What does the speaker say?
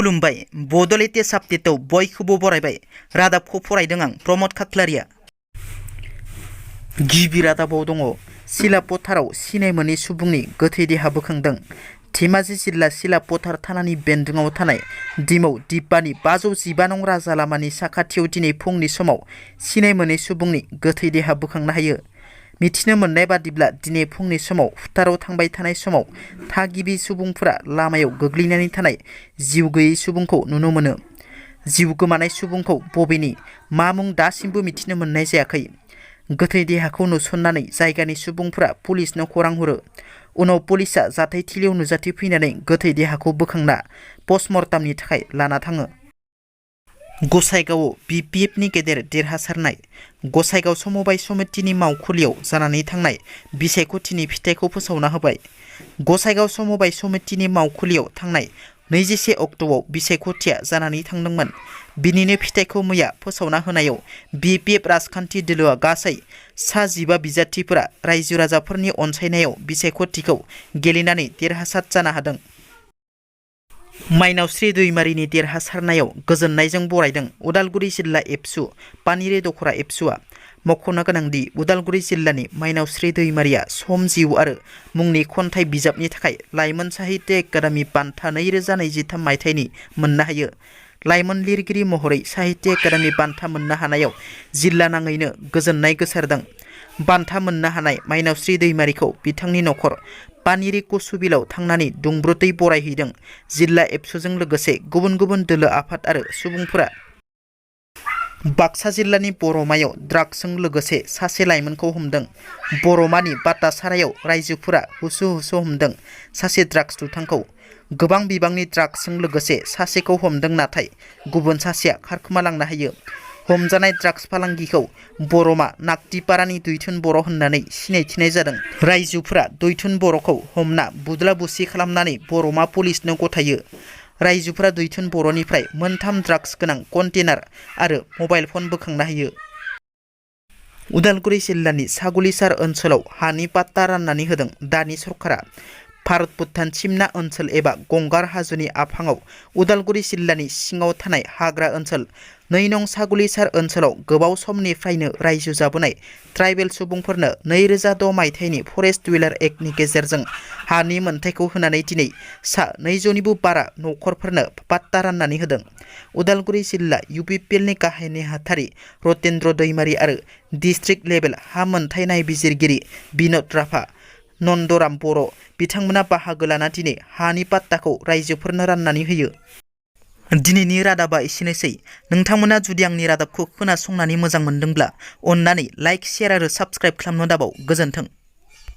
खुलुमबाय बड' लेटेस्ट आपडेटआव बयखौबो बरायबाय। रादाबखौ फरायदों आं प्रमद खाख्लारिया। गिबि रादाबाव दङ सिलापथाराव सिनाय मोनै सुबुंनि गोथै देहा बोखांदों। धेमाजि जिल्ला सिलापथार थानानि बेन्दोंआव थानाय दिमौ दिब्बानि 515 नं राजा लामानि साखाथियाव दिनै फुंनि समाव सिनाय मोनै सुबुंनि गोथै देहा बोखांनो हायो। मिथिनो मोननाय बादिब्ला दिनै फुंनि समाव फोथाराव थांबाय थानाय समाव थागिबि सुबुंफोरा लामायाव गोग्लैनानै थानाय जिउ गैयै सुबुंखौ नुनो मोनो। जिउ गोमानाय सुबुंखौ बबेनि मा मुं दासिमबो मिथिनो मोननाय जायाखै। गोथै देहाखौ नुसननानै जायगानि सुबुंफोरा पुलिसनो खौरां हरो। उनाव पुलिसआ जाथायथिलियाव नुजाथिफैनानै गोथै देहाखौ बोखांना पस्टमर्टामनि थाखाय लाना थाङो। गसाइगावआव BPFनि गेदेर देरहासारनाय। गसाइगाव समबाय समितिनि मावखुलियाव जानानै थांनाय बिसायख'थिनि फिथाइखौ फोसावना होबाय। गसाइगाव समबाय समितिनि मावखुलियाव थांनाय 21 अक्ट'आव बिसायख'थिया जानानै थांदोंमोन। बिनिनो फिथाइखौ मैया फोसावना होनायाव BPF राजखान्थि दोलोआ गासै सा 15 बिजाथिफोरा रायजो राजाफोरनि अनसायनायाव बिसायख'थिखौ गेलेनानै देरहासार जानो हादों। माइनावस्रि दैमारिनि देरहासारनायाव गोजोननायजों बरायदों उदालगुरि जिल्ला एबसु पानिरे दख'रा एबसुआ। मख'नो गोनांदि उदालगुरि जिल्लानि माइनावस्रि दैमारिया सम जिउ आरो मुंनि खन्थाइ बिजाबनि थाखाय लाइमोन साहित्य एकाडेमि बान्था 2023 मायथाइनि मोननो हायो। लाइमोन लिरगिरि महरै साहित्य एकाडेमि बान्था मोननो हानायाव जिल्ला नाङैनो गोजोननाय गोसारदों। बान्था मोननो हानाय माइनावस्रि दैमारिखौ बिथांनि नखर पानिरे कसुबिलाव थांनानै दुंब्रुदै बरायहैदों जिल्ला एबसुजों लोगोसे गुबुन गुबुन दोलो आफाद आरो सुबुंफोरा। बाक्सा जिल्लानि बरमायाव ड्राग्सजों लोगोसे सासे लाइमोनखौ हमदों। बरमानि बाटासारायाव राइजोफोरा हुसु हुसु हमदों सासे ड्राग्स दुथांखौ। गोबां बिबांनि ड्राग्सजों लोगोसे सासेखौ हमदों नाथाय गुबुन सासेया खारखोमालांनो हायो। हमजानाय ड्राग्स फालांगिखौ बरमा नाक्तिपारानि दैथुन बर' होननानै सिनायथिनाय जादों। राइजोफोरा दैथुन बर'खौ हमना बुदला बुसि खालामनानै बरमा पुलिसनो गथायो। राइजोफोरा दैथुन बर'निफ्राय मोनथाम ड्राग्स गोनां कन्टेनार आरो मबाइल फन बोखांनो हायो। उदालगुरि जिल्लानि सागुलिसार ओनसोलाव हानि पाट्टा राननानै होदों दानि सरकारा। भारत भुटान सिमना ओनसोल एबा गंगार हाजोनि आफाङाव उदालगुरि जिल्लानि सिङाव थानाय हाग्रा ओनसोल 2 नं सागुलिसार ओनसोलाव गोबाव समनिफ्रायनो रायजो जाबोनाय ट्राइबेल सुबुंफोरनो 2006 मायथाइनि फरेस्ट डिवेलर एक्टनि गेजेरजों हानि मोनथायखौ होनानै दिनै सा 200निबो बारा नखरफोरनो पाट्टा राननानै होदों। उदालगुरि जिल्ला UPPLनि गाहाय नेहाथारि रतेन्द्र दैमारि आरो डिस्ट्रिक्ट लेभेल हा मोनथाय नायबिजिरगिरि बिन'द राभा नन्दराम बर' बिथांमोना बाहागो लाना दिनै हानि पाट्टाखौ रायजोफोरनो राननानै होयो। दिनैनि रादाबा एसेनोसै। नोंथांमोना जुदि आंनि रादाबखौ खोनासंनानै मोजां मोनदोंब्ला अन्नानै लाइक, शेयार आरो साबस्क्राइब खालामनो दाबाव। गोजोन्थों।